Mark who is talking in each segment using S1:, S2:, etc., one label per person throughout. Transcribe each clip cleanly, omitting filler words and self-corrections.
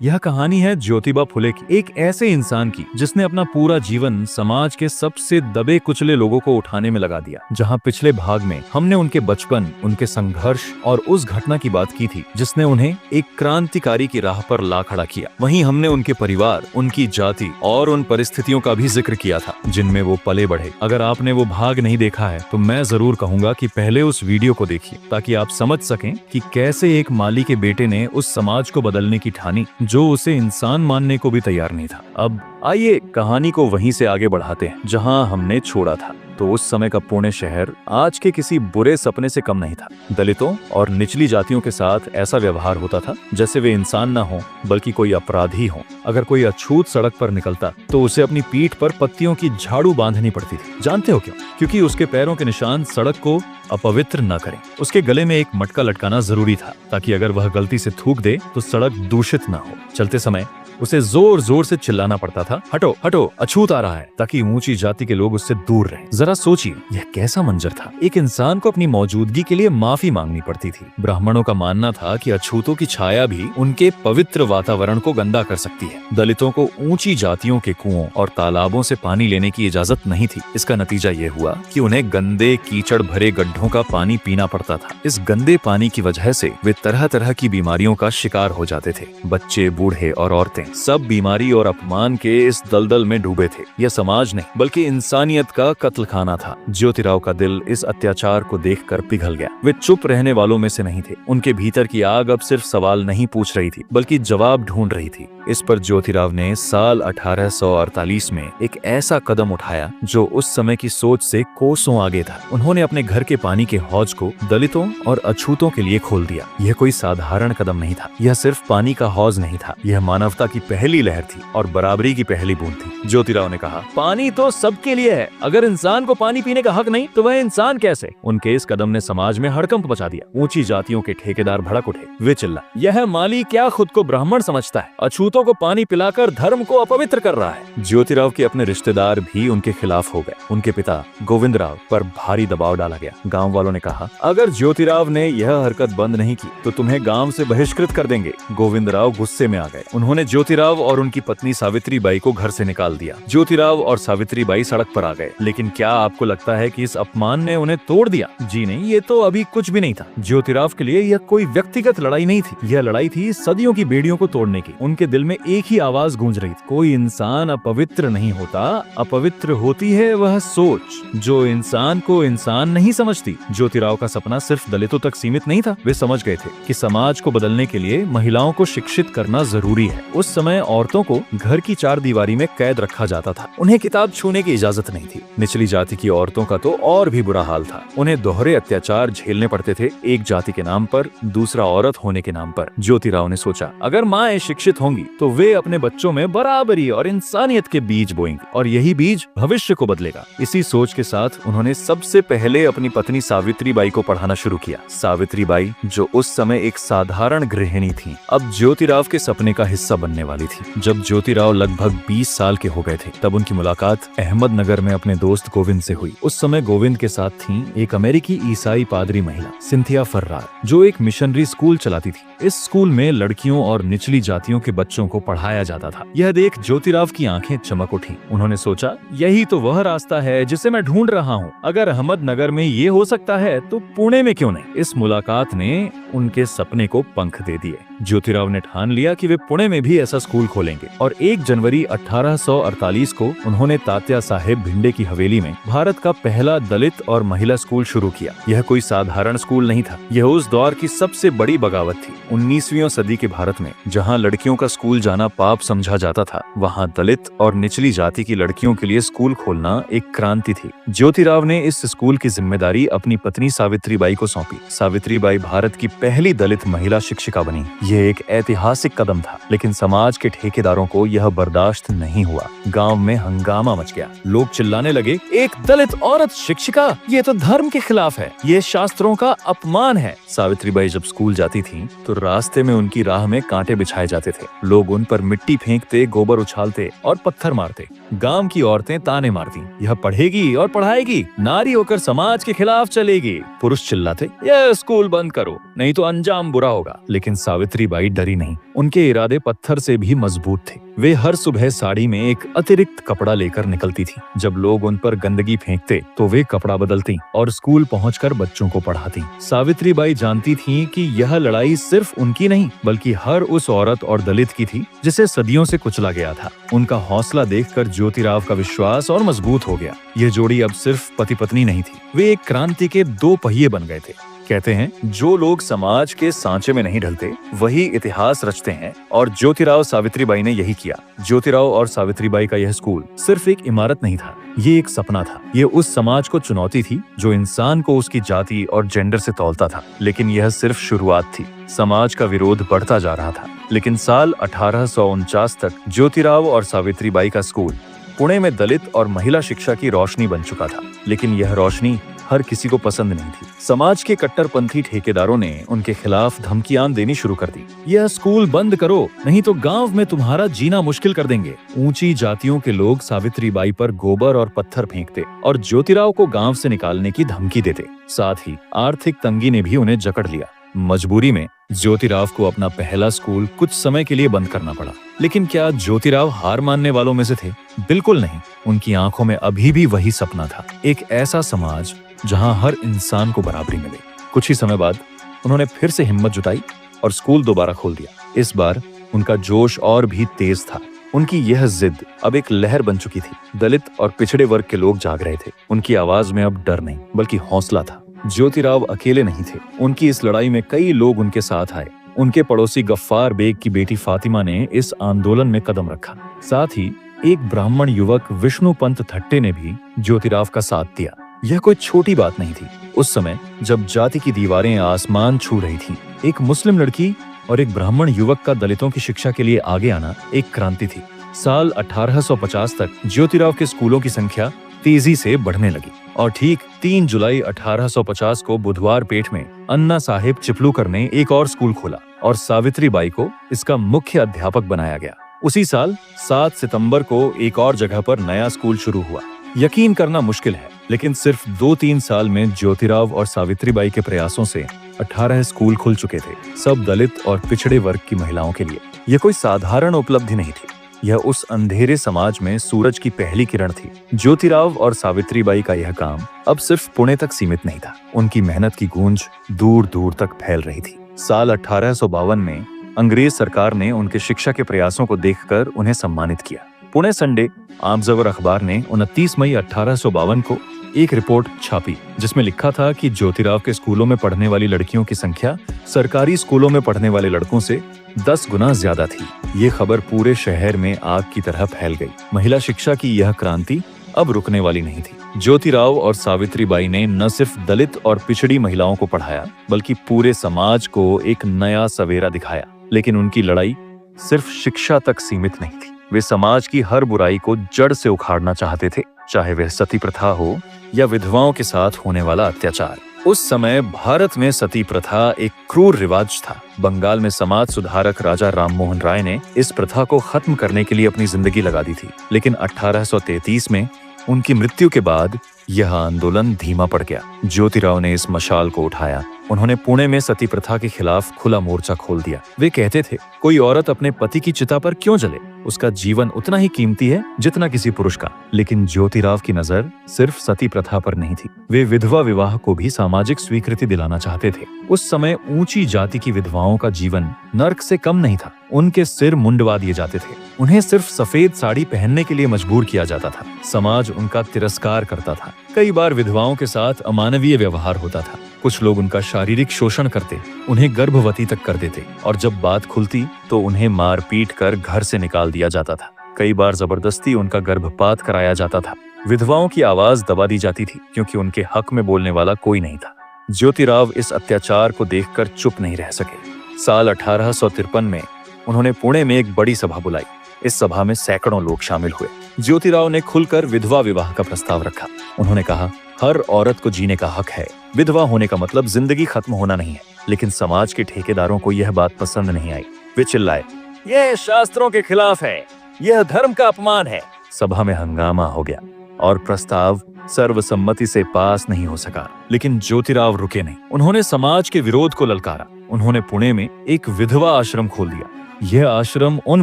S1: यह कहानी है ज्योतिबा फुले की, एक ऐसे इंसान की जिसने अपना पूरा जीवन समाज के सबसे दबे कुचले लोगों को उठाने में लगा दिया। जहां पिछले भाग में हमने उनके बचपन, उनके संघर्ष और उस घटना की बात की थी जिसने उन्हें एक क्रांतिकारी की राह पर ला खड़ा किया, वहीं हमने उनके परिवार, उनकी जाति और उन परिस्थितियों का भी जिक्र किया था जिनमें वो पले बढ़े। अगर आपने वो भाग नहीं देखा है तो मैं जरूर कहूंगा कि पहले उस वीडियो को देखिए ताकि आप समझ सकें कि कैसे एक माली के बेटे ने उस समाज को बदलने की ठानी जो उसे इंसान मानने को भी तैयार नहीं था। अब आइए कहानी को वहीं से आगे बढ़ाते हैं जहां हमने छोड़ा था। तो उस समय का पुणे शहर आज के किसी बुरे सपने से कम नहीं था। दलितों और निचली जातियों के साथ ऐसा व्यवहार होता था जैसे वे इंसान न हो बल्कि कोई अपराधी हो। अगर कोई अछूत सड़क पर निकलता तो उसे अपनी पीठ पर पत्तियों की झाड़ू बांधनी पड़ती थी। जानते हो क्यों? क्योंकि उसके पैरों के निशान सड़क को अपवित्र न करें। उसके गले में एक मटका लटकाना जरूरी था ताकि अगर वह गलती से थूक दे तो सड़क दूषित न हो। चलते समय उसे जोर जोर से चिल्लाना पड़ता था, हटो हटो, अछूत आ रहा है, ताकि ऊंची जाति के लोग उससे दूर रहें। जरा सोचिए यह कैसा मंजर था। एक इंसान को अपनी मौजूदगी के लिए माफी मांगनी पड़ती थी। ब्राह्मणों का मानना था कि अछूतों की छाया भी उनके पवित्र वातावरण को गंदा कर सकती है। दलितों को ऊंची जातियों के कुओं और तालाबों से पानी लेने की इजाजत नहीं थी। इसका नतीजा ये हुआ कि उन्हें गंदे कीचड़ भरे गड्ढों का पानी पीना पड़ता था। इस गंदे पानी की वजह से वे तरह तरह की बीमारियों का शिकार हो जाते थे। बच्चे, बूढ़े और औरतें सब बीमारी और अपमान के इस दलदल में डूबे थे। यह समाज नहीं बल्कि इंसानियत का कत्लखाना था। ज्योतिराव का दिल इस अत्याचार को देखकर पिघल गया। वे चुप रहने वालों में से नहीं थे। उनके भीतर की आग अब सिर्फ सवाल नहीं पूछ रही थी बल्कि जवाब ढूंढ रही थी। इस पर ज्योतिराव ने साल 1848 में एक ऐसा कदम उठाया जो उस समय की सोच से कोसों आगे था। उन्होंने अपने घर के पानी के हौज को दलितों और अछूतों के लिए खोल दिया। यह कोई साधारण कदम नहीं था। यह सिर्फ पानी का हौज नहीं था। यह मानवता की पहली लहर थी और बराबरी की पहली बूंद थी। ज्योतिराव ने कहा, पानी तो सबके लिए है। अगर इंसान को पानी पीने का हक नहीं तो वह इंसान कैसे? उनके इस कदम ने समाज में हड़कंप मचा दिया। ऊंची जातियों के ठेकेदार भड़क उठे। वे चिल्ला, यह माली क्या खुद को ब्राह्मण समझता है? अछूतों को पानी पिलाकर धर्म को अपवित्र कर रहा है। ज्योतिराव के अपने रिश्तेदार भी उनके खिलाफ हो गए। उनके पिता गोविंदराव पर भारी दबाव डाला गया। गांव वालों ने कहा, अगर ज्योतिराव ने यह हरकत बंद नहीं की तो तुम्हें गांव से बहिष्कृत कर देंगे। गोविंदराव गुस्से में आ गए। उन्होंने ज्योतिराव और उनकी पत्नी सावित्रीबाई को घर से निकाल दिया। ज्योतिराव और सावित्रीबाई सड़क पर आ गए। लेकिन क्या आपको लगता है कि इस अपमान ने उन्हें तोड़ दिया? जी नहीं, ये तो अभी कुछ भी नहीं था। ज्योतिराव के लिए यह कोई व्यक्तिगत लड़ाई नहीं थी। यह लड़ाई थी सदियों की बेड़ियों को तोड़ने की। उनके दिल में एक ही आवाज गूंज रही थी, कोई इंसान अपवित्र नहीं होता, अपवित्र होती है वह सोच जो इंसान को इंसान नहीं समझती। ज्योतिराव का सपना सिर्फ दलितों तक सीमित नहीं था। वे समझ गए थे कि समाज को बदलने के लिए महिलाओं को शिक्षित करना जरूरी है। उस समय औरतों को घर की चार दीवारी में कैद रखा जाता था। उन्हें किताब छूने की इजाजत नहीं थी। निचली जाति की औरतों का तो और भी बुरा हाल था। उन्हें दोहरे अत्याचार झेलने पड़ते थे, एक जाति के नाम पर, दूसरा औरत होने के नाम पर। ज्योतिराव ने सोचा, अगर माएं शिक्षित होंगी तो वे अपने बच्चों में बराबरी और इंसानियत के बीज बोएंगी और यही बीज भविष्य को बदलेगा। इसी सोच के साथ उन्होंने सबसे पहले अपनी पत्नी सावित्रीबाई को पढ़ाना शुरू किया। सावित्रीबाई जो उस समय एक साधारण गृहिणी थी, अब ज्योतिराव के सपने का हिस्सा बनने वाली थी। जब ज्योतिराव लगभग 20 साल के हो गए थे तब उनकी मुलाकात अहमदनगर में अपने दोस्त गोविंद से हुई। उस समय गोविंद के साथ थी एक अमेरिकी ईसाई पादरी महिला सिंथिया फर्रार जो एक मिशनरी स्कूल चलाती थी। इस स्कूल में लड़कियों और निचली जातियों के बच्चों को पढ़ाया जाता था। यह देख ज्योतिराव की आंखें चमक उठी। उन्होंने सोचा, यही तो वह रास्ता है जिसे मैं ढूंढ रहा हूँ। अगर अहमदनगर में ये हो सकता है तो पुणे में क्यों नहीं? इस मुलाकात ने उनके सपने को पंख दे दिए। ज्योतिराव ने ठान लिया कि वे पुणे में भी ऐसा स्कूल खोलेंगे और 1 जनवरी 1848 को उन्होंने तात्या साहेब भिंडे की हवेली में भारत का पहला दलित और महिला स्कूल शुरू किया। यह कोई साधारण स्कूल नहीं था। यह उस दौर की सबसे बड़ी बगावत थी। 19वीं सदी के भारत में जहां लड़कियों का स्कूल जाना पाप समझा जाता था, वहां दलित और निचली जाति की लड़कियों के लिए स्कूल खोलना एक क्रांति थी। ज्योतिराव ने इस स्कूल की जिम्मेदारी अपनी पत्नी सावित्रीबाई को सौंपी। सावित्रीबाई भारत की पहली दलित महिला शिक्षिका बनी। यह एक ऐतिहासिक कदम था, लेकिन समाज के ठेकेदारों को यह बर्दाश्त नहीं हुआ। गांव में हंगामा मच गया। लोग चिल्लाने लगे, एक दलित औरत शिक्षिका, ये तो धर्म के खिलाफ है, ये शास्त्रों का अपमान है। सावित्रीबाई जब स्कूल जाती थीं, तो रास्ते में उनकी राह में कांटे बिछाए जाते थे। लोग उन पर मिट्टी फेंकते, गोबर उछालते और पत्थर मारते। गांव की औरतें ताने मारती, यह पढ़ेगी और पढ़ाएगी, नारी होकर समाज के खिलाफ चलेगी। पुरुष चिल्लाते, यह स्कूल बंद करो, नहीं तो अंजाम बुरा होगा। लेकिन सावित्रीबाई डरी नहीं, उनके इरादे पत्थर से भी मजबूत थे। वे हर सुबह साड़ी में एक अतिरिक्त कपड़ा लेकर निकलती थी। जब लोग उन पर गंदगी फेंकते तो वे कपड़ा बदलती और स्कूल पहुंचकर बच्चों को पढ़ाती। सावित्रीबाई जानती थीं कि यह लड़ाई सिर्फ उनकी नहीं बल्कि हर उस औरत और दलित की थी जिसे सदियों से कुचला गया था। उनका हौसला देखकर ज्योतिराव का विश्वास और मजबूत हो गया। यह जोड़ी अब सिर्फ पति पत्नी नहीं थी, वे एक क्रांति के दो पहिए बन गए थे। कहते हैं, जो लोग समाज के सांचे में नहीं ढलते वही इतिहास रचते हैं, और ज्योतिराव सावित्रीबाई ने यही किया। ज्योतिराव और सावित्रीबाई का यह स्कूल सिर्फ एक इमारत नहीं था, ये एक सपना था। ये उस समाज को चुनौती थी जो इंसान को उसकी जाति और जेंडर से तौलता था। लेकिन यह सिर्फ शुरुआत थी, समाज का विरोध बढ़ता जा रहा था। लेकिन साल 1849 तक ज्योतिराव और सावित्रीबाई का स्कूल पुणे में दलित और महिला शिक्षा की रोशनी बन चुका था। लेकिन यह रोशनी हर किसी को पसंद नहीं थी। समाज के कट्टरपंथी ठेकेदारों ने उनके खिलाफ धमकियां देनी शुरू कर दी। यह स्कूल बंद करो, नहीं तो गांव में तुम्हारा जीना मुश्किल कर देंगे। ऊंची जातियों के लोग सावित्रीबाई पर गोबर और पत्थर फेंकते और ज्योतिराव को गांव से निकालने की धमकी देते। साथ ही आर्थिक तंगी ने भी उन्हें जकड़ लिया। मजबूरी में ज्योतिराव को अपना पहला स्कूल कुछ समय के लिए बंद करना पड़ा। लेकिन क्या ज्योतिराव हार मानने वालों में से थे? बिल्कुल नहीं। उनकी आंखों में अभी भी वही सपना था, एक ऐसा समाज जहां हर इंसान को बराबरी मिले। कुछ ही समय बाद उन्होंने फिर से हिम्मत जुटाई और स्कूल दोबारा खोल दिया। इस बार उनका जोश और भी तेज था। उनकी यह जिद अब एक लहर बन चुकी थी। दलित और पिछड़े वर्ग के लोग जाग रहे थे। उनकी आवाज में अब डर नहीं बल्कि हौसला था। ज्योतिराव अकेले नहीं थे, उनकी इस लड़ाई में कई लोग उनके साथ आए। उनके पड़ोसी गफ्फार बेग की बेटी फातिमा ने इस आंदोलन में कदम रखा। साथ ही एक ब्राह्मण युवक विष्णुपंत थट्टे ने भी ज्योतिराव का साथ दिया। यह कोई छोटी बात नहीं थी। उस समय जब जाति की दीवारें आसमान छू रही थीं, एक मुस्लिम लड़की और एक ब्राह्मण युवक का दलितों की शिक्षा के लिए आगे आना एक क्रांति थी। साल 1850 तक ज्योतिराव के स्कूलों की संख्या तेजी से बढ़ने लगी और ठीक 3 जुलाई 1850 को बुधवार पेठ में अन्ना साहेब चिपलूकर ने एक और स्कूल खोला और सावित्रीबाई को इसका मुख्य अध्यापक बनाया गया। उसी साल 7 सितंबर को एक और जगह पर नया स्कूल शुरू हुआ। यकीन करना मुश्किल है, लेकिन सिर्फ 2-3 साल में ज्योतिराव और सावित्रीबाई के प्रयासों से 18 स्कूल खुल चुके थे, सब दलित और पिछड़े वर्ग की महिलाओं के लिए। यह कोई साधारण उपलब्धि नहीं थी, यह उस अंधेरे समाज में सूरज की पहली किरण थी। ज्योतिराव और सावित्रीबाई का यह काम अब सिर्फ पुणे तक सीमित नहीं था, उनकी मेहनत की गूंज दूर दूर तक फैल रही थी। साल 1852 में अंग्रेज सरकार ने उनके शिक्षा के प्रयासों को देखकर उन्हें सम्मानित किया। पुणे संडे आमजवर अखबार ने 29 मई 1852 को एक रिपोर्ट छापी जिसमें लिखा था कि ज्योतिराव के स्कूलों में पढ़ने वाली लड़कियों की संख्या सरकारी स्कूलों में पढ़ने वाले लड़कों से 10 गुना ज्यादा थी। ये खबर पूरे शहर में आग की तरह फैल गई। महिला शिक्षा की यह क्रांति अब रुकने वाली नहीं थी। ज्योतिराव और सावित्रीबाई ने न सिर्फ दलित और पिछड़ी महिलाओं को पढ़ाया बल्कि पूरे समाज को एक नया सवेरा दिखाया। लेकिन उनकी लड़ाई सिर्फ शिक्षा तक सीमित नहीं थी। वे समाज की हर बुराई को जड़ से उखाड़ना चाहते थे, चाहे वह सती प्रथा हो या विधवाओं के साथ होने वाला अत्याचार। उस समय भारत में सती प्रथा एक क्रूर रिवाज था। बंगाल में समाज सुधारक राजा राममोहन राय ने इस प्रथा को खत्म करने के लिए अपनी जिंदगी लगा दी थी। लेकिन 1833 में उनकी मृत्यु के बाद यह आंदोलन धीमा पड़ गया। ज्योतिराव ने इस मशाल को उठाया। उन्होंने पुणे में सती प्रथा के खिलाफ खुला मोर्चा खोल दिया। वे कहते थे, कोई औरत अपने पति की चिता पर क्यों जले? उसका जीवन उतना ही कीमती है जितना किसी पुरुष का। लेकिन ज्योतिराव की नजर सिर्फ सती प्रथा पर नहीं थी। वे विधवा विवाह को भी सामाजिक स्वीकृति दिलाना चाहते थे। उस समय ऊंची जाति की विधवाओं का जीवन नर्क से कम नहीं था। उनके सिर मुंडवा दिए जाते थे, उन्हें सिर्फ सफेद साड़ी पहनने के लिए मजबूर किया जाता था। समाज उनका तिरस्कार करता था। कई बार विधवाओं के साथ अमानवीय व्यवहार होता था। कुछ लोग उनका शारीरिक शोषण करते, उन्हें गर्भवती तक कर देते और जब बात खुलती तो उन्हें मार पीट कर घर से निकाल दिया जाता था। कई बार जबरदस्ती उनका गर्भपात कराया जाता था। विधवाओं की आवाज दबा दी जाती थी क्योंकि उनके हक में बोलने वाला कोई नहीं था। ज्योतिराव इस अत्याचार को देखकर चुप नहीं रह सके। साल 1853 में उन्होंने पुणे में एक बड़ी सभा बुलाई। इस सभा में सैकड़ों लोग शामिल हुए। ज्योतिराव ने खुलकर विधवा विवाह का प्रस्ताव रखा। उन्होंने कहा, हर औरत को जीने का हक है। विधवा होने का मतलब जिंदगी खत्म होना नहीं है। लेकिन समाज के ठेकेदारों को यह बात पसंद नहीं आई। वे चिल्लाए, यह शास्त्रों के खिलाफ है, यह धर्म का अपमान है। सभा में हंगामा हो गया और प्रस्ताव सर्वसम्मति से पास नहीं हो सका। लेकिन ज्योतिराव रुके नहीं। उन्होंने समाज के विरोध को ललकारा। उन्होंने पुणे में एक विधवा आश्रम खोल दिया। यह आश्रम उन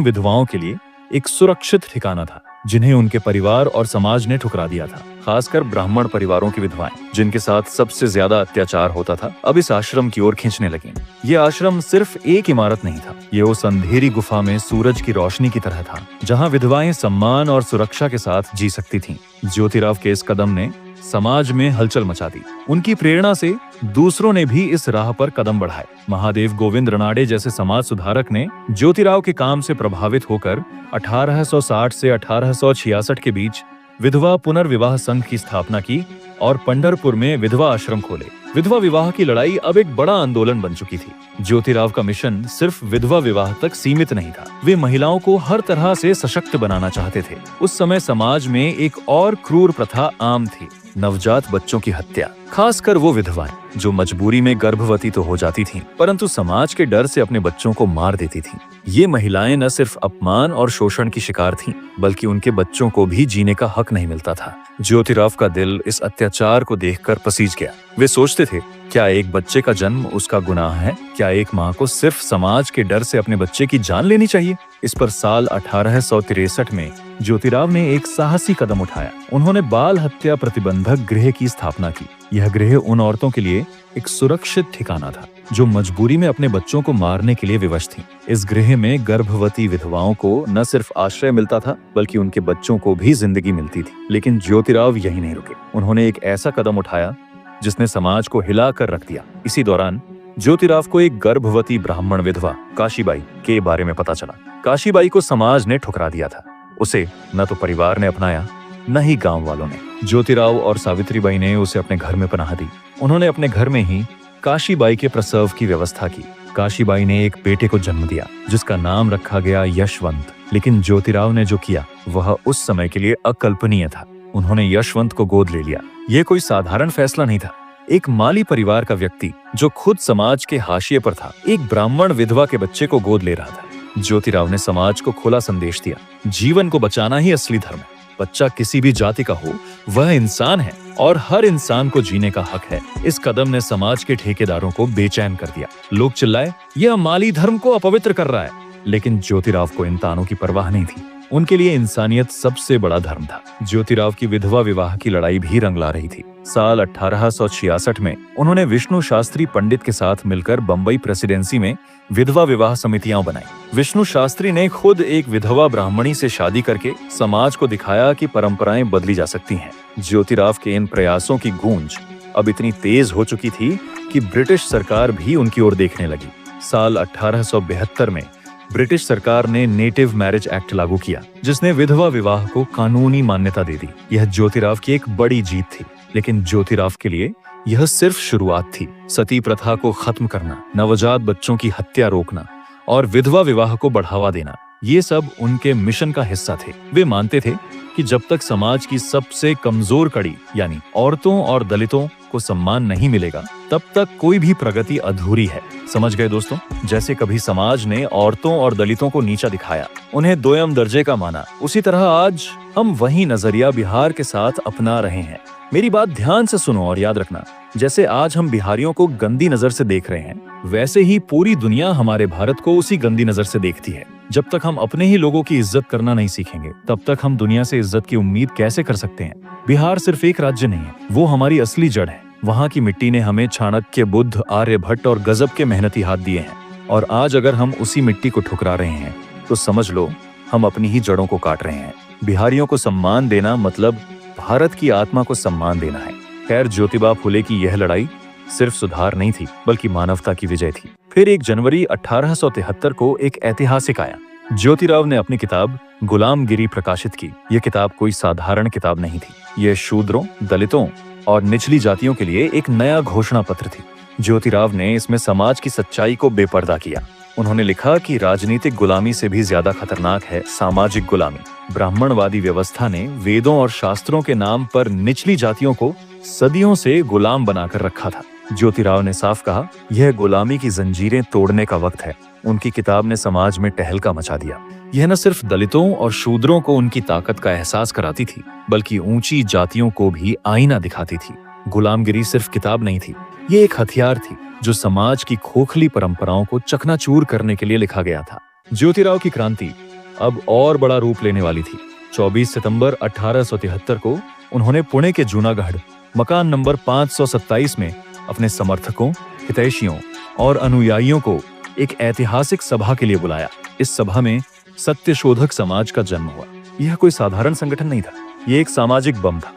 S1: विधवाओं के लिए एक सुरक्षित ठिकाना था जिन्हें उनके परिवार और समाज ने ठुकरा दिया था। खासकर ब्राह्मण परिवारों की विधवाएं, जिनके साथ सबसे ज्यादा अत्याचार होता था, अब इस आश्रम की ओर खींचने लगी। ये आश्रम सिर्फ एक इमारत नहीं था, ये उस अंधेरी गुफा में सूरज की रोशनी की तरह था, जहां विधवाएं सम्मान और सुरक्षा के साथ जी सकती थीं। ज्योतिराव के इस कदम ने समाज में हलचल मचा दी। उनकी प्रेरणा से दूसरों ने भी इस राह पर कदम बढ़ाए। महादेव गोविंद रनाडे जैसे समाज सुधारक ने ज्योतिराव के काम से प्रभावित होकर 1860 से 1866 के बीच विधवा पुनर्विवाह संघ की स्थापना की और पंढरपुर में विधवा आश्रम खोले। विधवा विवाह की लड़ाई अब एक बड़ा आंदोलन बन चुकी थी। ज्योतिराव का मिशन सिर्फ विधवा विवाह तक सीमित नहीं था। वे महिलाओं को हर तरह से सशक्त बनाना चाहते थे। उस समय समाज में एक और क्रूर प्रथा आम थी, नवजात बच्चों की हत्या। खासकर वो विधवाएं जो मजबूरी में गर्भवती तो हो जाती थीं, परंतु समाज के डर से अपने बच्चों को मार देती थीं। ये महिलाएं न सिर्फ अपमान और शोषण की शिकार थीं, बल्कि उनके बच्चों को भी जीने का हक नहीं मिलता था। ज्योतिराव का दिल इस अत्याचार को देखकर पसीज गया। वे सोचते थे, क्या एक बच्चे का जन्म उसका गुनाह है? क्या एक माँ को सिर्फ समाज के डर से अपने बच्चे की जान लेनी चाहिए? इस पर साल 1863 में ज्योतिराव ने एक साहसी कदम उठाया। उन्होंने बाल हत्या प्रतिबंधक गृह की स्थापना की। यह गृह उन औरतों के लिए एक सुरक्षित ठिकाना था जो मजबूरी में अपने बच्चों को मारने के लिए विवश थीं। इस गृह में गर्भवती विधवाओं को न सिर्फ आश्रय मिलता था, बल्कि उनके बच्चों को भी जिंदगी मिलती थी। लेकिन ज्योतिराव यही नहीं रुके। उन्होंने एक ऐसा कदम उठाया जिसने समाज को हिला कर रख दिया। इसी दौरान ज्योतिराव को एक गर्भवती ब्राह्मण विधवा काशीबाई के बारे में पता चला। काशीबाई को समाज ने ठुकरा दिया था। उसे न तो परिवार ने अपनाया, न ही गांव वालों ने। ज्योतिराव और सावित्रीबाई ने उसे अपने घर में पनाह दी। उन्होंने अपने घर में ही काशीबाई के प्रसव की व्यवस्था की। काशीबाई ने एक बेटे को जन्म दिया जिसका नाम रखा गया यशवंत। लेकिन ज्योतिराव ने जो किया वह उस समय के लिए अकल्पनीय था। उन्होंने यशवंत को गोद ले लिया। यह कोई साधारण फैसला नहीं था। एक माली परिवार का व्यक्ति जो खुद समाज के हाशिए पर था, एक ब्राह्मण विधवा के बच्चे को गोद ले रहा था। ज्योतिराव ने समाज को खुला संदेश दिया, जीवन को बचाना ही असली धर्म है। बच्चा किसी भी जाति का हो, वह इंसान है और हर इंसान को जीने का हक है। इस कदम ने समाज के ठेकेदारों को बेचैन कर दिया। लोग चिल्लाए, यह माली धर्म को अपवित्र कर रहा है। लेकिन ज्योतिराव को इन तानों की परवाह नहीं थी। उनके लिए इंसानियत सबसे बड़ा धर्म था। ज्योतिराव की विधवा विवाह की लड़ाई भी रंग ला रही थी। साल 1866 में उन्होंने विष्णु शास्त्री पंडित के साथ मिलकर बंबई प्रेसिडेंसी में विधवा विवाह समितियां बनाई। विष्णु शास्त्री ने खुद एक विधवा ब्राह्मणी से शादी करके समाज को दिखाया कि परंपराएं बदली जा सकती हैं। ज्योतिराव के इन प्रयासों की गूंज अब इतनी तेज हो चुकी थी कि ब्रिटिश सरकार भी उनकी ओर देखने लगी। साल 1872 में ब्रिटिश सरकार ने नेटिव मैरिज एक्ट लागू किया, जिसने विधवा विवाह को कानूनी मान्यता दे दी। यह ज्योतिराव की एक बड़ी जीत थी। लेकिन ज्योतिराव के लिए यह सिर्फ शुरुआत थी। सती प्रथा को खत्म करना, नवजात बच्चों की हत्या रोकना और विधवा विवाह को बढ़ावा देना, ये सब उनके मिशन का हिस्सा थे। वे मानते थे कि जब तक समाज की सबसे कमजोर कड़ी यानी औरतों और दलितों को सम्मान नहीं मिलेगा, तब तक कोई भी प्रगति अधूरी है। समझ गए दोस्तों? जैसे कभी समाज ने औरतों और दलितों को नीचा दिखाया, उन्हें दोयम दर्जे का माना, उसी तरह आज हम वही नजरिया बिहार के साथ अपना रहे हैं। मेरी बात ध्यान से सुनो और याद रखना, जैसे आज हम बिहारियों को गंदी नजर से देख रहे हैं, वैसे ही पूरी दुनिया हमारे भारत को उसी गंदी नजर से देखती है। जब तक हम अपने ही लोगों की इज्जत करना नहीं सीखेंगे, तब तक हम दुनिया से इज्जत की उम्मीद कैसे कर सकते हैं? बिहार सिर्फ एक राज्य नहीं है, वो हमारी असली जड़ है। वहाँ की मिट्टी ने हमें चाणक्य, बुद्ध, आर्यभट्ट और गजब के मेहनती हाथ दिए हैं। और आज अगर हम उसी मिट्टी को ठुकरा रहे हैं, तो समझ लो हम अपनी ही जड़ों को काट रहे हैं। बिहारियों को सम्मान देना मतलब भारत की आत्मा को सम्मान देना है। खैर, ज्योतिबा फुले की यह लड़ाई सिर्फ सुधार नहीं थी, बल्कि मानवता की विजय थी। फिर 1 जनवरी 1873 को एक ऐतिहासिक आया। ज्योतिराव ने अपनी किताब गुलामगिरी प्रकाशित की। यह किताब कोई साधारण किताब नहीं थी। यह शूद्रों, दलितों और निचली जातियों के लिए एक नया घोषणा पत्र थी। ज्योतिराव ने इसमें समाज की सच्चाई को बेपर्दा किया। उन्होंने लिखा कि राजनीतिक गुलामी से भी ज्यादा खतरनाक है सामाजिक गुलामी। ब्राह्मणवादी व्यवस्था ने वेदों और शास्त्रों के नाम पर निचली जातियों को सदियों से गुलाम बनाकर रखा था। ज्योतिराव ने साफ कहा, यह गुलामी की जंजीरें तोड़ने का वक्त है। उनकी किताब ने समाज में टहलका मचा दिया। यह न सिर्फ दलितों और शूद्रों को उनकी ताकत का एहसास कराती थी, बल्कि ऊंची जातियों को भी आईना दिखाती थी। गुलामगिरी सिर्फ किताब नहीं थी, ये एक हथियार थी जो समाज की खोखली परंपराओं को चकनाचूर करने के लिए लिखा गया था। ज्योतिराव की क्रांति अब और बड़ा रूप लेने वाली थी। 24 सितंबर 1873 को उन्होंने पुणे के जूनागढ़ मकान नंबर 527 में अपने समर्थकों, हितैषियों और अनुयायियों को एक ऐतिहासिक सभा के लिए बुलाया। इस सभा में सत्यशोधक समाज का जन्म हुआ। यह कोई साधारण संगठन नहीं था, यह एक सामाजिक बम था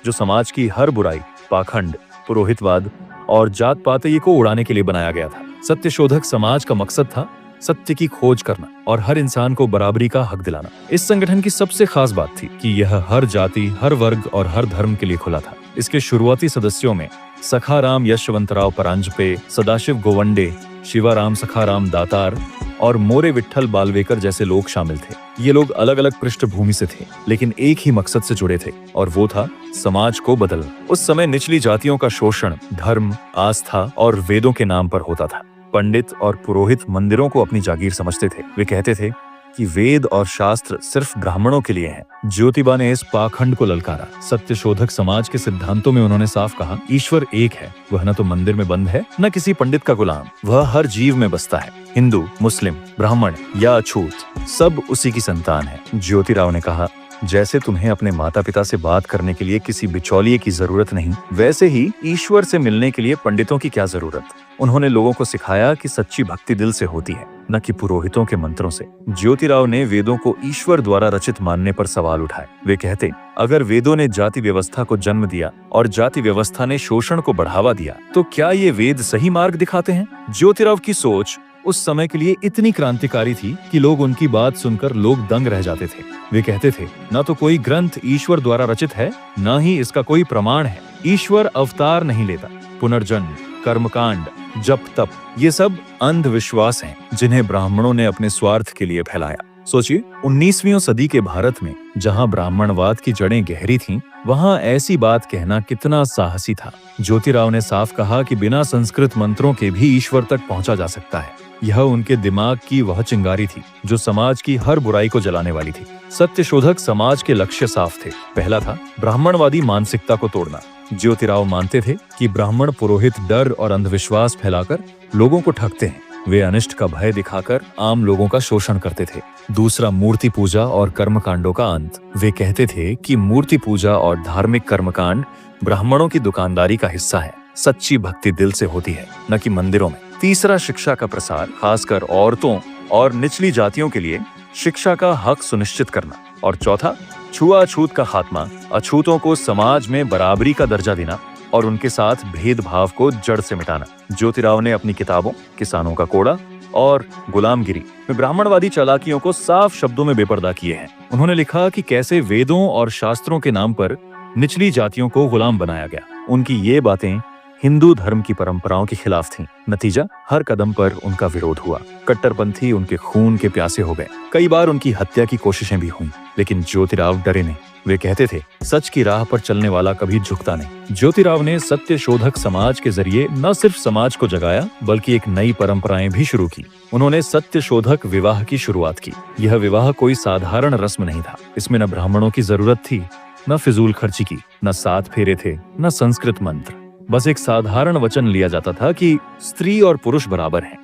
S1: जो समाज की हर बुराई, पाखंड, पुरोहितवाद और जात पात को उड़ाने के लिए बनाया गया था। सत्यशोधक समाज का मकसद था सत्य की खोज करना और हर इंसान को बराबरी का हक दिलाना। इस संगठन की सबसे खास बात थी कि यह हर जाति, हर वर्ग और हर धर्म के लिए खुला था। इसके शुरुआती सदस्यों में सखाराम यशवंतराव परांजपे, सदाशिव गोवंडे, शिवाराम सखाराम दातार और मोरे विट्ठल बालवेकर जैसे लोग शामिल थे। ये लोग अलग अलग पृष्ठभूमि से थे, लेकिन एक ही मकसद से जुड़े थे और वो था समाज को बदलना। उस समय निचली जातियों का शोषण धर्म, आस्था और वेदों के नाम पर होता था। पंडित और पुरोहित मंदिरों को अपनी जागीर समझते थे। वे कहते थे कि वेद और शास्त्र सिर्फ ब्राह्मणों के लिए हैं। ज्योतिबा ने इस पाखंड को ललकारा। सत्यशोधक समाज के सिद्धांतों में उन्होंने साफ कहा, ईश्वर एक है, वह न तो मंदिर में बंद है, न किसी पंडित का गुलाम, वह हर जीव में बसता है। हिंदू, मुस्लिम, ब्राह्मण या अछूत, सब उसी की संतान है। ज्योतिराव ने कहा, जैसे तुम्हें अपने माता पिता से बात करने के लिए किसी बिचौलिए की जरूरत नहीं, वैसे ही ईश्वर से मिलने के लिए पंडितों की क्या जरूरत। उन्होंने लोगों को सिखाया कि सच्ची भक्ति दिल से होती है, न कि पुरोहितों के मंत्रों से। ज्योतिराव ने वेदों को ईश्वर द्वारा रचित मानने पर सवाल उठाए। वे कहते, अगर वेदों ने जाति व्यवस्था को जन्म दिया और जाति व्यवस्था ने शोषण को बढ़ावा दिया, तो क्या ये वेद सही मार्ग दिखाते हैं? ज्योतिराव की सोच उस समय के लिए इतनी क्रांतिकारी थी कि लोग उनकी बात सुनकर लोग दंग रह जाते थे। वे कहते थे, न तो कोई ग्रंथ ईश्वर द्वारा रचित है, न ही इसका कोई प्रमाण है। ईश्वर अवतार नहीं लेता। पुनर्जन्म, कर्मकांड, जप तप, ये सब अंधविश्वास हैं जिन्हें ब्राह्मणों ने अपने स्वार्थ के लिए फैलाया। सोचिए, 19वीं सदी के भारत में जहां ब्राह्मणवाद की जड़ें गहरी थीं, वहां ऐसी बात कहना कितना साहसी था। ज्योतिराव ने साफ कहा कि बिना संस्कृत मंत्रों के भी ईश्वर तक पहुंचा जा सकता है। यह उनके दिमाग की वह चिंगारी थी जो समाज की हर बुराई को जलाने वाली थी। सत्यशोधक समाज के लक्ष्य साफ थे। पहला था ब्राह्मणवादी मानसिकता को तोड़ना। ज्योतिराव मानते थे कि ब्राह्मण पुरोहित डर और अंधविश्वास फैलाकर लोगों को ठगते हैं। वे अनिष्ट का भय दिखाकर आम लोगों का शोषण करते थे। दूसरा, मूर्ति पूजा और कर्मकांडों का अंत। वे कहते थे कि मूर्ति पूजा और धार्मिक कर्मकांड ब्राह्मणों की दुकानदारी का हिस्सा है। सच्ची भक्ति दिल से होती है, न कि मंदिरों में। तीसरा, शिक्षा का प्रसार, खासकर औरतों और निचली जातियों के लिए शिक्षा का हक सुनिश्चित करना। और चौथा, छुआछूत का खात्मा, अछूतों को समाज में बराबरी का दर्जा देना और उनके साथ भेदभाव को जड़ से मिटाना। ज्योतिराव ने अपनी किताबों किसानों का कोड़ा और गुलामगिरी में ब्राह्मणवादी चालाकियों को साफ शब्दों में बेपर्दा किए हैं। उन्होंने लिखा कि कैसे वेदों और शास्त्रों के नाम पर निचली जातियों को गुलाम बनाया गया। उनकी ये बातें हिंदू धर्म की परंपराओं के खिलाफ थीं। नतीजा, हर कदम पर उनका विरोध हुआ। कट्टरपंथी उनके खून के प्यासे हो गए। कई बार उनकी हत्या की कोशिशें भी हुईं, लेकिन ज्योतिराव डरे नहीं। वे कहते थे, सच की राह पर चलने वाला कभी झुकता नहीं। ज्योतिराव ने सत्यशोधक समाज के जरिए न सिर्फ समाज को जगाया, बल्कि एक नई परंपराएं भी शुरू की। उन्होंने सत्यशोधक विवाह की शुरुआत की। यह विवाह कोई साधारण रस्म नहीं था। इसमें न ब्राह्मणों की जरूरत थी, न फिजूल खर्ची की, न 7 फेरे थे, न संस्कृत मंत्र। बस एक साधारण वचन लिया जाता था कि स्त्री और पुरुष बराबर हैं,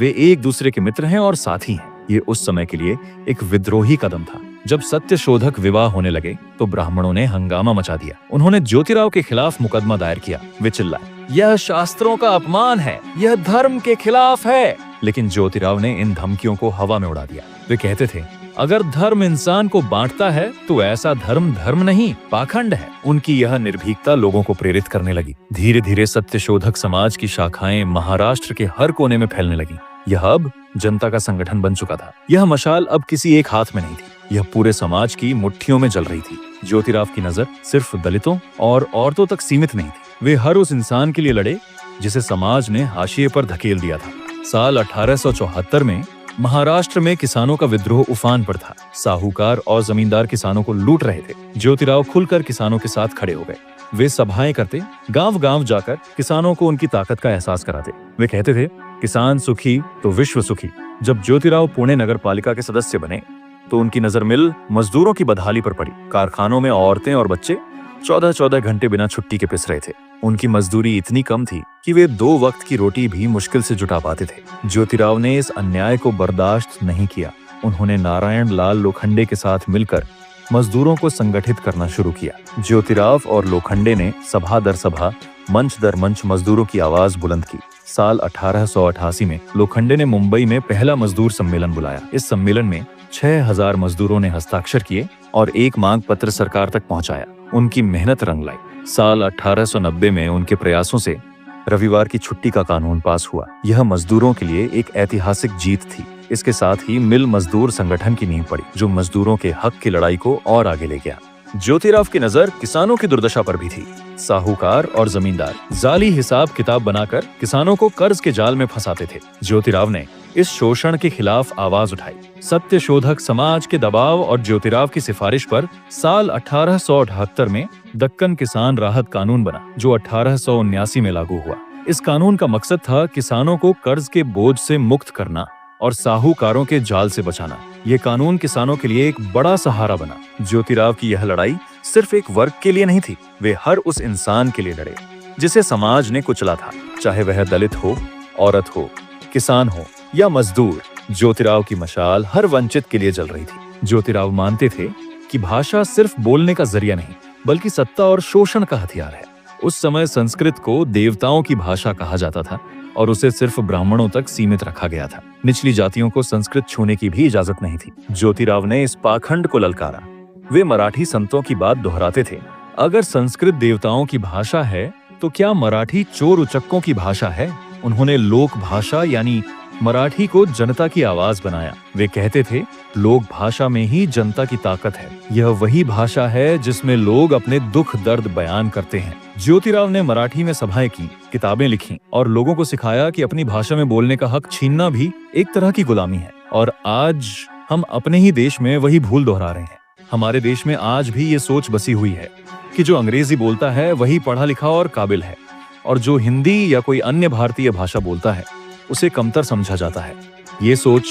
S1: वे एक दूसरे के मित्र हैं और साथी हैं। ये उस समय के लिए एक विद्रोही कदम था। जब सत्यशोधक विवाह होने लगे तो ब्राह्मणों ने हंगामा मचा दिया। उन्होंने ज्योतिराव के खिलाफ मुकदमा दायर किया। वे चिल्लाए, यह शास्त्रों का अपमान है, यह धर्म के खिलाफ है। लेकिन ज्योतिराव ने इन धमकियों को हवा में उड़ा दिया। वे कहते थे, अगर धर्म इंसान को बांटता है तो ऐसा धर्म धर्म नहीं, पाखंड है। उनकी यह निर्भीकता लोगों को प्रेरित करने लगी। धीरे धीरे सत्यशोधक समाज की शाखाएं महाराष्ट्र के हर कोने में फैलने लगी। यह अब जनता का संगठन बन चुका था। यह मशाल अब किसी एक हाथ में नहीं थी, यह पूरे समाज की मुट्ठियों में जल रही थी। ज्योतिराव की नजर सिर्फ दलितों और औरतों तक सीमित नहीं थी। वे हर उस इंसान के लिए लड़े जिसे समाज ने हाशिए पर धकेल दिया था। साल 1874 में महाराष्ट्र में किसानों का विद्रोह उफान पर था। साहूकार और जमींदार किसानों को लूट रहे थे। ज्योतिराव खुलकर किसानों के साथ खड़े हो गए। वे सभाएं करते, गांव-गांव जाकर किसानों को उनकी ताकत का एहसास कराते। वे कहते थे, किसान सुखी तो विश्व सुखी। जब ज्योतिराव पुणे नगर पालिका के सदस्य बने तो उनकी नजर मिल मजदूरों की बदहाली पर पड़ी। कारखानों में औरतें और बच्चे 14-14 घंटे बिना छुट्टी के पिस रहे थे। उनकी मजदूरी इतनी कम थी कि वे 2 वक्त की रोटी भी मुश्किल से जुटा पाते थे। ज्योतिराव ने इस अन्याय को बर्दाश्त नहीं किया। उन्होंने नारायण लाल लोखंडे के साथ मिलकर मजदूरों को संगठित करना शुरू किया। ज्योतिराव और लोखंडे ने सभा दर सभा, मंच दर मंच मजदूरों की आवाज बुलंद की। साल 1888 में लोखंडे ने मुंबई में पहला मजदूर सम्मेलन बुलाया। इस सम्मेलन में 6000 मजदूरों ने हस्ताक्षर किए और एक मांग पत्र सरकार तक पहुंचाया। उनकी मेहनत रंग लाई। साल 1890 में उनके प्रयासों से रविवार की छुट्टी का कानून पास हुआ। यह मजदूरों के लिए एक ऐतिहासिक जीत थी। इसके साथ ही मिल मजदूर संगठन की नींव पड़ी, जो मजदूरों के हक की लड़ाई को और आगे ले गया। ज्योतिराव की नजर किसानों की दुर्दशा पर भी थी। साहूकार और जमींदार जाली हिसाब किताब बनाकर किसानों को कर्ज के जाल में फंसाते थे। ज्योतिराव ने इस शोषण के खिलाफ आवाज उठाई। सत्यशोधक समाज के दबाव और ज्योतिराव की सिफारिश पर साल 1878 में दक्कन किसान राहत कानून बना, जो 1879 में लागू हुआ। इस कानून का मकसद था किसानों को कर्ज के बोझ से मुक्त करना और साहूकारों के जाल से बचाना। ये कानून किसानों के लिए एक बड़ा सहारा बना। ज्योतिराव की यह लड़ाई सिर्फ एक वर्ग के लिए नहीं थी, वे हर उस इंसान के लिए लड़े जिसे समाज ने कुचला था, चाहे वह दलित हो, औरत हो, किसान हो या मजदूर। ज्योतिराव की मशाल हर वंचित के लिए जल रही थी। ज्योतिराव मानते थे कि भाषा सिर्फ बोलने का जरिया नहीं, बल्कि सत्ता और शोषण का हथियार है। उस समय संस्कृत को देवताओं की भाषा कहा जाता था और उसे सिर्फ ब्राह्मणों तक सीमित रखा गया था। निचली जातियों को संस्कृत छूने की भी इजाजत नहीं थी। ज्योतिराव ने इस पाखंड को ललकारा। वे मराठी संतों की बात दोहराते थे, अगर संस्कृत देवताओं की भाषा है तो क्या मराठी चोर उचक्कों की भाषा है। उन्होंने लोक भाषा यानी मराठी को जनता की आवाज बनाया। वे कहते थे, लोक भाषा में ही जनता की ताकत है। यह वही भाषा है जिसमें लोग अपने दुख दर्द बयान करते हैं। ज्योतिराव ने मराठी में सभाएं की, किताबें लिखी और लोगों को सिखाया कि अपनी भाषा में बोलने का हक छीनना भी एक तरह की गुलामी है। और आज हम अपने ही देश में वही भूल दोहरा रहे हैं। हमारे देश में आज भी ये सोच बसी हुई है कि जो अंग्रेजी बोलता है वही पढ़ा लिखा और काबिल है, और जो हिंदी या कोई अन्य भारतीय भाषा बोलता है उसे कमतर समझा जाता है। ये सोच,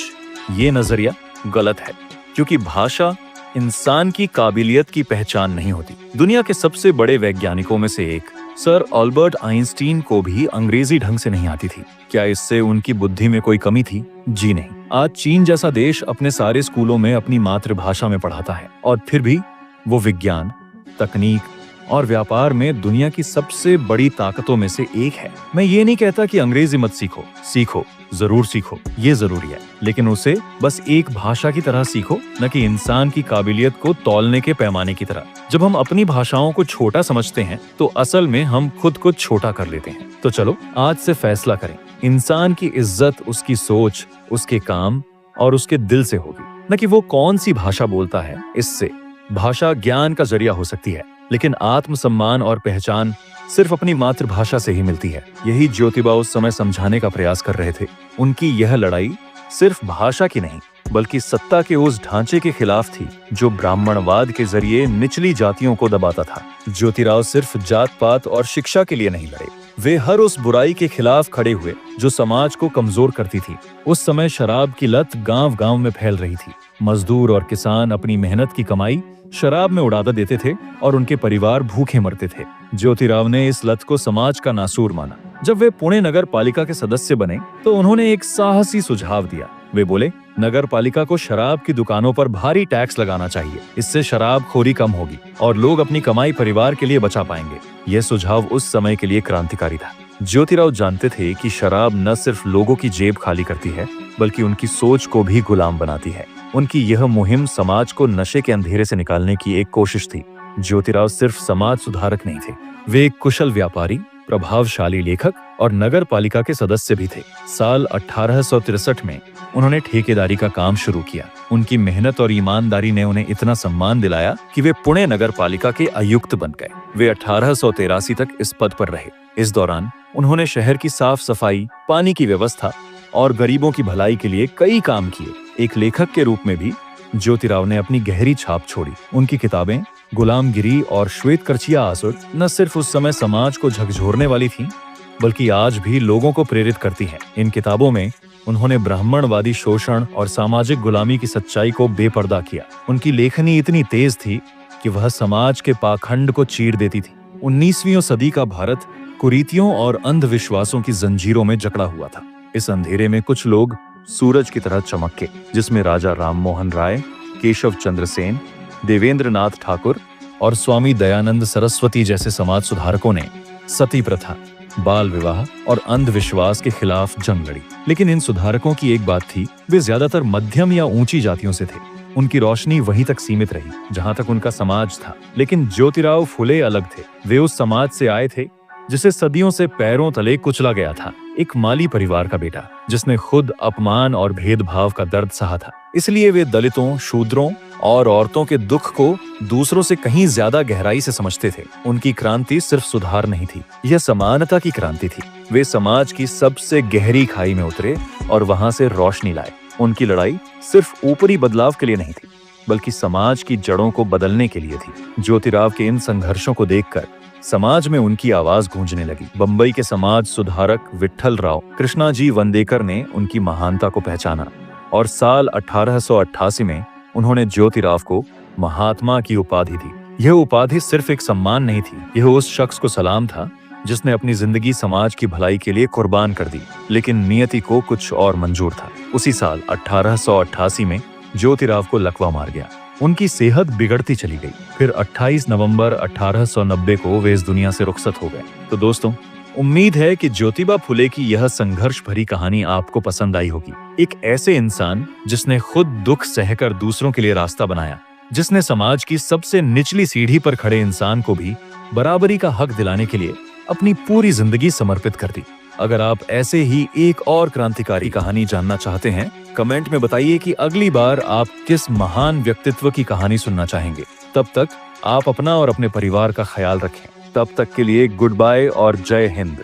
S1: ये नजरिया गलत है, क्योंकि भाषा इंसान की काबिलियत की पहचान नहीं होती। दुनिया के सबसे बड़े वैज्ञानिकों में से एक सर अल्बर्ट आइंस्टीन को भी अंग्रेजी ढंग से नहीं आती थी। क्या इससे उनकी बुद्धि में कोई कमी थी? जी नहीं। आज चीन जैसा देश अपने सारे स्कूलों में अपनी मातृभाषा में पढ़ाता है, और फिर भी वो विज्ञान, तकनीक और व्यापार में दुनिया की सबसे बड़ी ताकतों में से एक है। मैं ये नहीं कहता कि अंग्रेजी मत सीखो, सीखो, जरूर सीखो, ये जरूरी है, लेकिन उसे बस एक भाषा की तरह सीखो, न कि इंसान की काबिलियत को तौलने के पैमाने की तरह। जब हम अपनी भाषाओं को छोटा समझते हैं तो असल में हम खुद को छोटा कर लेते हैं। तो चलो आज से फैसला करें, इंसान की इज्जत उसकी सोच, उसके काम और उसके दिल से होगी, न कि वो कौन सी भाषा बोलता है। इससे भाषा ज्ञान का जरिया हो सकती है, लेकिन आत्मसम्मान और पहचान सिर्फ अपनी मातृभाषा से ही मिलती है। यही ज्योतिबा उस समय समझाने का प्रयास कर रहे थे। उनकी यह लड़ाई सिर्फ भाषा की नहीं, बल्कि सत्ता के उस ढांचे के खिलाफ थी जो ब्राह्मणवाद के जरिए निचली जातियों को दबाता था। ज्योतिराव सिर्फ जात पात और शिक्षा के लिए नहीं लड़े, वे हर उस बुराई के खिलाफ खड़े हुए जो समाज को कमजोर करती थी। उस समय शराब की लत गांव-गांव में फैल रही थी। मजदूर और किसान अपनी मेहनत की कमाई शराब में उड़ा देते थे और उनके परिवार भूखे मरते थे। ज्योतिराव ने इस लत को समाज का नासूर माना। जब वे पुणे नगर पालिका के सदस्य बने तो उन्होंने एक साहसी सुझाव दिया। वे बोले, नगर पालिका को शराब की दुकानों पर भारी टैक्स लगाना चाहिए, इससे शराब खोरी कम होगी और लोग अपनी कमाई परिवार के लिए बचा पाएंगे। यह सुझाव उस समय के लिए क्रांतिकारी था। ज्योतिराव जानते थे कि शराब न सिर्फ लोगों की जेब खाली करती है, बल्कि उनकी सोच को भी गुलाम बनाती है। उनकी यह मुहिम समाज को नशे के अंधेरे से निकालने की एक कोशिश थी। ज्योतिराव सिर्फ समाज सुधारक नहीं थे, वे एक कुशल व्यापारी, प्रभावशाली लेखक और नगर पालिका के सदस्य भी थे। साल 1863 में उन्होंने ठेकेदारी का काम शुरू किया। उनकी मेहनत और ईमानदारी ने उन्हें इतना सम्मान दिलाया कि वे पुणे नगर पालिका के आयुक्त बन गए। वे 1883 तक इस पद पर रहे। इस दौरान उन्होंने शहर की साफ सफाई, पानी की व्यवस्था और गरीबों की भलाई के लिए कई काम किए। एक लेखक के रूप में भी ज्योतिराव ने अपनी गहरी छाप छोड़ी। उनकी किताबें गुलामगिरी और श्वेत करछिया आसुर न सिर्फ उस समय समाज को झकझोरने वाली थीं, बल्कि आज भी लोगों को प्रेरित करती हैं। इन किताबों में उन्होंने ब्राह्मणवादी शोषण और सामाजिक गुलामी की सच्चाई को बेपर्दा किया। उनकी लेखनी इतनी तेज थी कि वह समाज के पाखंड को चीर देती थी। 19वीं सदी का भारत कुरीतियों और अंधविश्वासों की जंजीरों में जकड़ा हुआ था। इस अंधेरे में कुछ लोग सूरज की तरह चमके, जिसमें राजा राम मोहन राय, केशव चंद्र सेन, देवेंद्र नाथ ठाकुर और स्वामी दयानंद सरस्वती जैसे समाज सुधारकों ने सती प्रथा, बाल विवाह और अंधविश्वास के खिलाफ जंग लड़ी। लेकिन इन सुधारकों की एक बात थी, वे ज्यादातर मध्यम या ऊंची जातियों से थे। उनकी रोशनी वहीं तक सीमित रही जहां तक उनका समाज था। लेकिन ज्योतिराव फुले अलग थे। वे उस समाज से आए थे जिसे सदियों से पैरों तले कुचला गया था। एक माली परिवार का बेटा जिसने खुद अपमान और भेदभाव का दर्द सहा था। इसलिए वे दलितों, शूद्रों और औरतों के दुख को दूसरों से कहीं ज्यादा गहराई से समझते थे। उनकी क्रांति सिर्फ सुधार नहीं थी, यह समानता की क्रांति थी। वे समाज की सबसे गहरी खाई में उतरे और वहां से रोशनी लाए। उनकी लड़ाई सिर्फ ऊपरी बदलाव के लिए नहीं थी, बल्कि समाज की जड़ों को बदलने के लिए थी। ज्योतिराव के इन संघर्षों को देखकर समाज में उनकी आवाज गूंजने लगी। बंबई के समाज सुधारक विट्ठल राव कृष्णाजी वंदेकर ने उनकी महानता को पहचाना और साल 1888 में उन्होंने ज्योतिराव को महात्मा की उपाधि दी। यह उपाधि सिर्फ एक सम्मान नहीं थी, यह उस शख्स को सलाम था जिसने अपनी जिंदगी समाज की भलाई के लिए कुर्बान कर दी। लेकिन नियति को कुछ और मंजूर था। उसी साल 1888 में ज्योतिराव को लकवा मार गया। उनकी सेहत बिगड़ती चली गई। फिर 28 नवंबर 1890 को वे इस दुनिया से रुखसत हो गए। तो दोस्तों, उम्मीद है कि ज्योतिबा फुले की यह संघर्ष भरी कहानी आपको पसंद आई होगी। एक ऐसे इंसान जिसने खुद दुख सहकर दूसरों के लिए रास्ता बनाया, जिसने समाज की सबसे निचली सीढ़ी पर खड़े इंसान को भी बराबरी का हक दिलाने के लिए अपनी पूरी जिंदगी समर्पित कर दी। अगर आप ऐसे ही एक और क्रांतिकारी कहानी जानना चाहते हैं, कमेंट में बताइए कि अगली बार आप किस महान व्यक्तित्व की कहानी सुनना चाहेंगे। तब तक आप अपना और अपने परिवार का ख्याल रखें। तब तक के लिए गुड बाय और जय हिंद।